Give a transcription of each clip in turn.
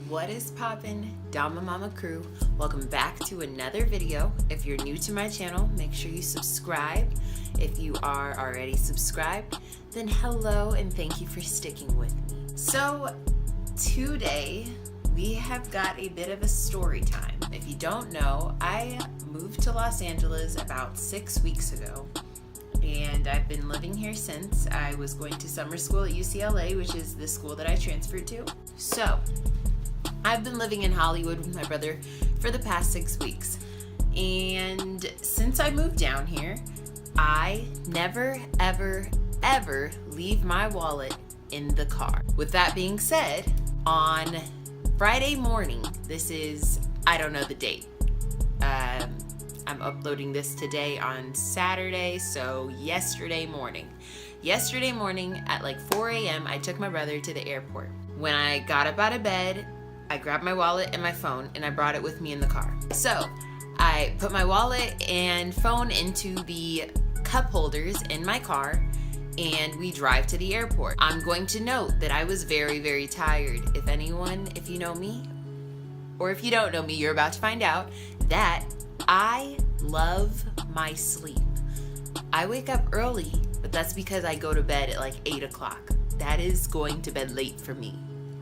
What is poppin', Dama Mama crew? Welcome back to another video. If you're new to my channel, make sure you subscribe. If you are already subscribed, then hello and thank you for sticking with me. So today we have got a bit of a story time. If you don't know, I moved to Los Angeles about 6 weeks ago. And I've been living here since. I was going to summer school at UCLA, which is the school that I transferred to. So, I've been living in Hollywood with my brother for the past 6 weeks. And since I moved down here, I never, ever leave my wallet in the car. With that being said, on Friday morning, this is, I don't know the date. I'm uploading this today on Saturday, so yesterday morning at like 4 a.m. I took my brother to the airport. When I got up out of bed, I grabbed my wallet and my phone and I brought it with me in the car. So I put my wallet and phone into the cup holders in my car and we drive to the airport. I'm going to note that I was very tired. If you know me, or if you don't know me, you're about to find out that I love my sleep. I wake up early, but that's because I go to bed at like 8 o'clock. That is going to bed late for me.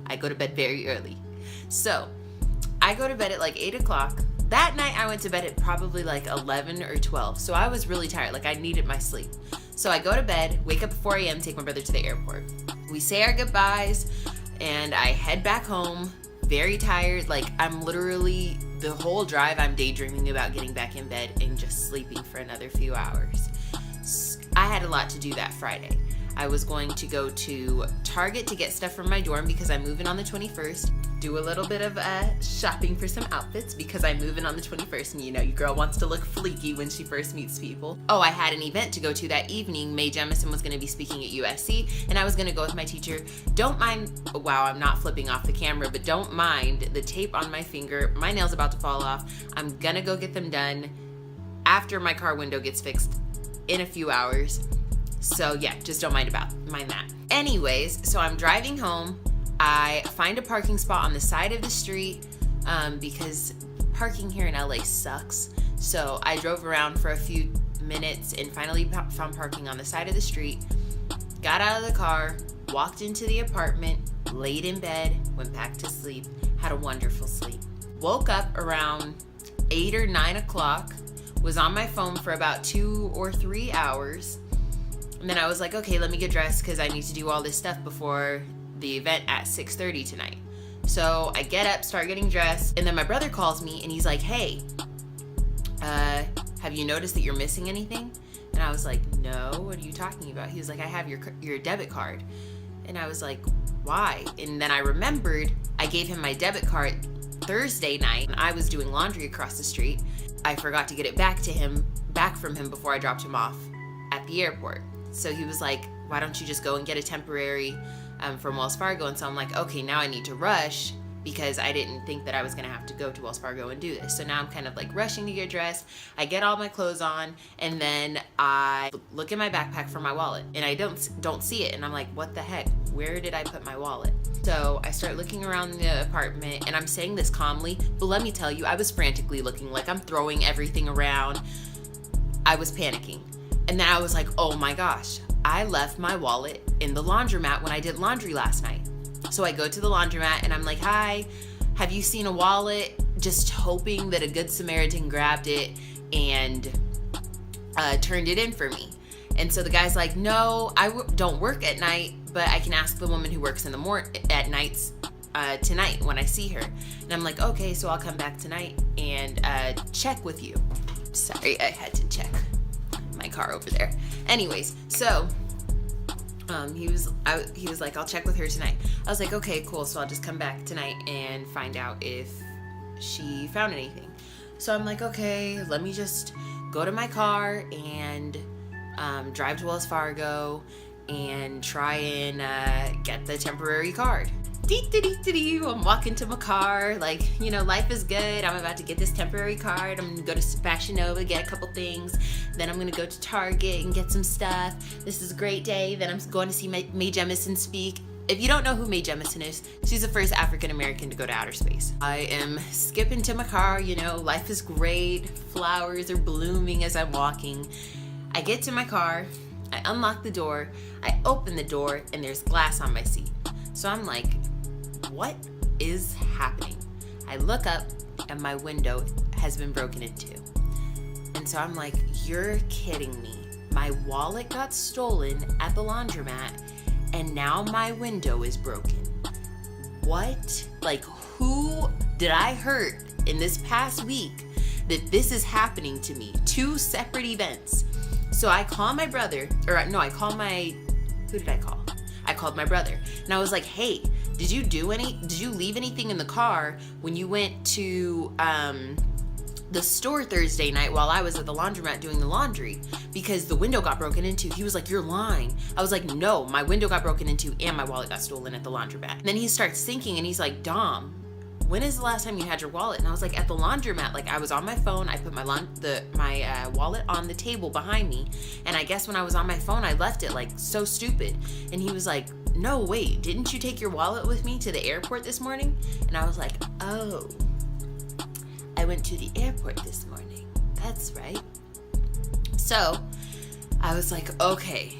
I go to bed very early. So I go to bed at like 8 o'clock. That night I went to bed at probably like 11 or 12. So I was really tired, like I needed my sleep. So I go to bed, wake up at 4 a.m., take my brother to the airport. We say our goodbyes and I head back home. Very tired, like I'm literally, the whole drive I'm daydreaming about getting back in bed and just sleeping for another few hours. I had a lot to do that Friday. I was going to go to Target to get stuff from my dorm because I'm moving on the 21st. Do a little bit of shopping for some outfits because I'm moving on the 21st, and you know your girl wants to look fleeky when she first meets people. Oh, I had an event to go to that evening. Mae Jemison was going to be speaking at USC, and I was going to go with my teacher. Don't mind, wow, I'm not flipping off the camera, but don't mind the tape on my finger. My nail's about to fall off. I'm going to go get them done after my car window gets fixed in a few hours. So yeah, just don't mind that. Anyways, so I'm driving home. I find a parking spot on the side of the street because parking here in LA sucks. So I drove around for a few minutes and finally found parking on the side of the street. Got out of the car, walked into the apartment, laid in bed, went back to sleep, had a wonderful sleep. Woke up around 8 or 9 o'clock, was on my phone for about 2 or 3 hours. And then I was like, okay, let me get dressed because I need to do all this stuff before the event at 6:30 tonight. So I get up, start getting dressed, and then my brother calls me and he's like, hey, have you noticed that you're missing anything? And I was like, no, what are you talking about? He was like, I have your debit card. And I was like, why? And then I remembered I gave him my debit card Thursday night and I was doing laundry across the street. I forgot to get it back from him before I dropped him off at the airport. So he was like, why don't you just go and get a temporary from Wells Fargo? And so I'm like, okay, now I need to rush because I didn't think that I was gonna have to go to Wells Fargo and do this. So now I'm kind of like rushing to get dressed. I get all my clothes on and then I look in my backpack for my wallet and I don't see it. And I'm like, what the heck? Where did I put my wallet? So I start looking around the apartment and I'm saying this calmly, but let me tell you, I was frantically looking, like I'm throwing everything around. I was panicking. And then I was like, oh my gosh, I left my wallet in the laundromat when I did laundry last night. So I go to the laundromat and I'm like, hi, have you seen a wallet? Just hoping that a good Samaritan grabbed it and turned it in for me. And so the guy's like, no, I don't work at night, but I can ask the woman who works at nights tonight when I see her. And I'm like, okay, so I'll come back tonight and check with you. Sorry, I had to check my car over there. Anyways, so he was like, I'll check with her tonight. I was like, okay, cool. So I'll just come back tonight and find out if she found anything. So I'm like, okay, let me just go to my car and drive to Wells Fargo and try and get the temporary card. I'm walking to my car, like, you know, life is good. I'm about to get this temporary card. I'm gonna go to Fashion Nova, get a couple things. Then I'm gonna go to Target and get some stuff. This is a great day. Then I'm going to see Mae Jemison speak. If you don't know who Mae Jemison is, she's the first African American to go to outer space. I am skipping to my car, life is great, flowers are blooming as I'm walking. I get to my car, I unlock the door, I open the door, and there's glass on my seat. So I'm like, what is happening? I look up, and my window has been broken into. And so I'm like, you're kidding me. My wallet got stolen at the laundromat, and now my window is broken. What? Like, who did I hurt in this past week that this is happening to me? 2 separate events. So I call my brother, who did I call? I called my brother, and I was like, hey, did you leave anything in the car when you went to the store Thursday night while I was at the laundromat doing the laundry? Because the window got broken into. He was like, you're lying. I was like, no, my window got broken into and my wallet got stolen at the laundromat. And then he starts thinking and he's like, Dom, when is the last time you had your wallet? And I was like, at the laundromat. Like, I was on my phone. I put my wallet on the table behind me. And I guess when I was on my phone, I left it, like, so stupid. And he was like, no, wait, didn't you take your wallet with me to the airport this morning? And I was like, oh, I went to the airport this morning. That's right. So I was like, okay,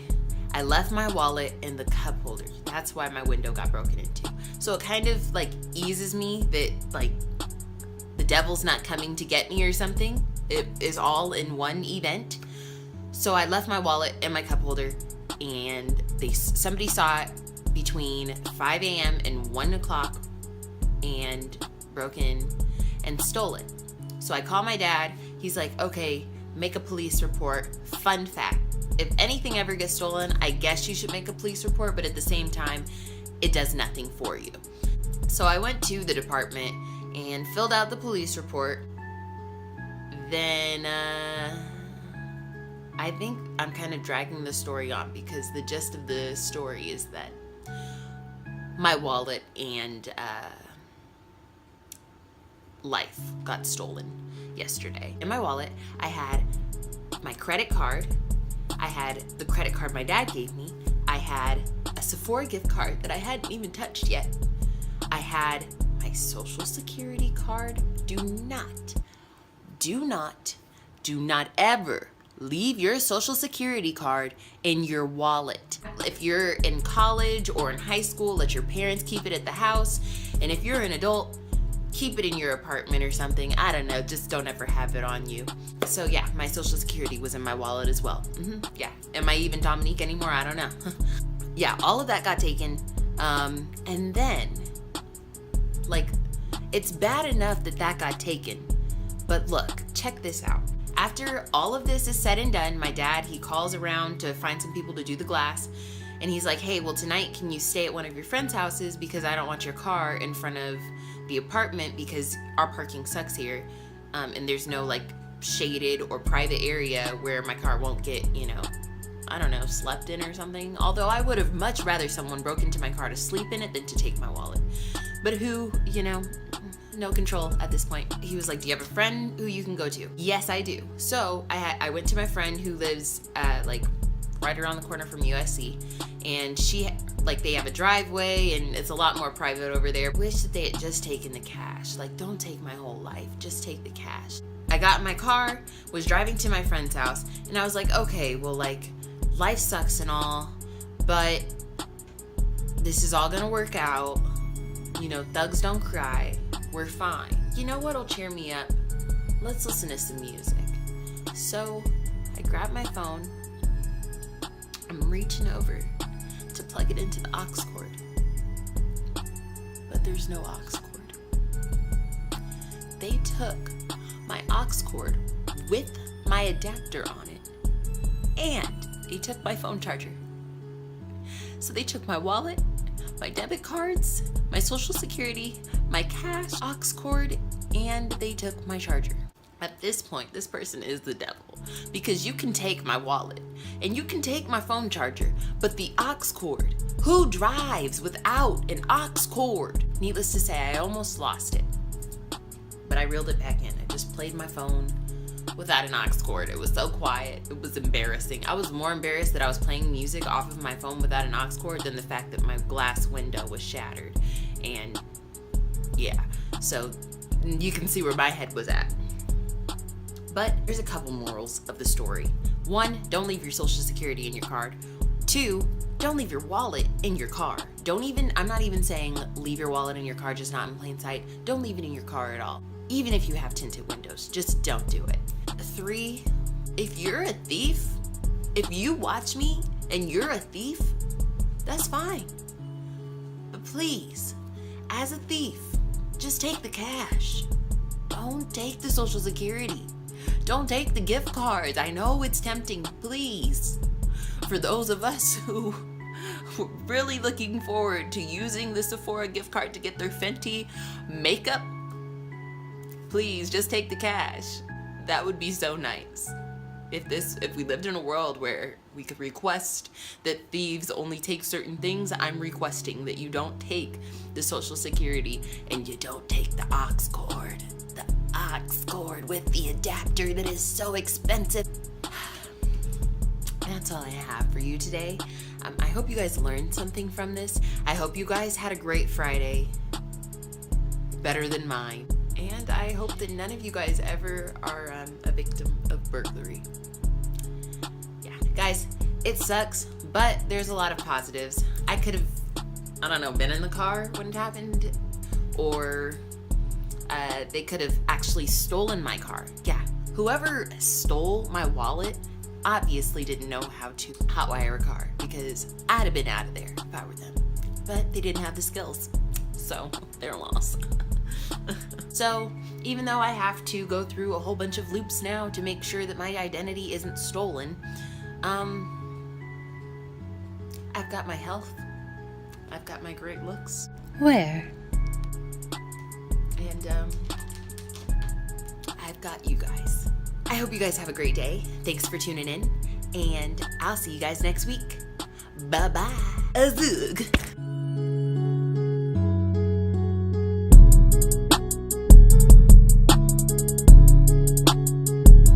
I left my wallet in the cup holder. That's why my window got broken into. So it kind of like eases me that like the devil's not coming to get me or something. It is all in one event. So I left my wallet in my cup holder, and somebody saw it between 5 a.m. and 1 o'clock and broke in and stole it. So I call my dad. He's like, okay, make a police report. Fun fact, if anything ever gets stolen, I guess you should make a police report, but at the same time, it does nothing for you. So I went to the department and filled out the police report. Then I think I'm kind of dragging the story on because the gist of the story is that my wallet and life got stolen yesterday. In my wallet, I had my credit card, I had the credit card my dad gave me, I had a Sephora gift card that I hadn't even touched yet, I had my social security card. Do not ever leave your social security card in your wallet. If you're in college or in high school, let your parents keep it at the house. And if you're an adult, keep it in your apartment or something. I don't know, just don't ever have it on you. So yeah, my social security was in my wallet as well. Yeah, am I even Dominique anymore? I don't know. Yeah, all of that got taken. And then, like, it's bad enough that got taken. But look, check this out. After all of this is said and done, my dad, he calls around to find some people to do the glass. And he's like, hey, well, tonight, can you stay at one of your friends' houses? Because I don't want your car in front of the apartment because our parking sucks here. And there's no, like, shaded or private area where my car won't get, I don't know, slept in or something. Although I would have much rather someone broke into my car to sleep in it than to take my wallet. But who, no control at this point. He was like, do you have a friend who you can go to? Yes, I do. So I went to my friend who lives right around the corner from USC, and they have a driveway and it's a lot more private over there. Wish that they had just taken the cash. Like, don't take my whole life, just take the cash. I got in my car, was driving to my friend's house, and I was like, okay, well, like, life sucks and all, but this is all gonna work out. Thugs don't cry. We're fine. You know what'll cheer me up? Let's listen to some music. So I grab my phone. I'm reaching over to plug it into the aux cord. But there's no aux cord. They took my aux cord with my adapter on it, and they took my phone charger. So they took my wallet, my debit cards, my social security, my cash, aux cord, and they took my charger. At this point, this person is the devil, because you can take my wallet and you can take my phone charger, but the aux cord, who drives without an aux cord? Needless to say, I almost lost it, but I reeled it back in. I just played my phone, without an aux cord. It was so quiet. It was embarrassing. I was more embarrassed that I was playing music off of my phone without an aux cord than the fact that my glass window was shattered. And yeah, so you can see where my head was at. But there's a couple morals of the story. 1, don't leave your social security in your card. 2, don't leave your wallet in your car. I'm not even saying leave your wallet in your car just not in plain sight. Don't leave it in your car at all. Even if you have tinted windows, just don't do it. 3, if you're a thief, if you watch me and you're a thief, that's fine. But please, as a thief, just take the cash. Don't take the social security. Don't take the gift cards. I know it's tempting, please. For those of us who were really looking forward to using the Sephora gift card to get their Fenty makeup, please just take the cash. That would be so nice. If we lived in a world where we could request that thieves only take certain things, I'm requesting that you don't take the social security and you don't take the aux cord. The aux cord with the adapter that is so expensive. That's all I have for you today. I hope you guys learned something from this. I hope you guys had a great Friday. Better than mine. And I hope that none of you guys ever are a victim of burglary. Yeah, guys, it sucks, but there's a lot of positives. I could have, I don't know, been in the car when it happened, or they could have actually stolen my car. Yeah, whoever stole my wallet obviously didn't know how to hotwire a car, because I'd have been out of there if I were them. But they didn't have the skills, so they're lost. So even though I have to go through a whole bunch of loops now to make sure that my identity isn't stolen, I've got my health, I've got my great looks. Where? And I've got you guys. I hope you guys have a great day. Thanks for tuning in, and I'll see you guys next week. Bye-bye. Azug.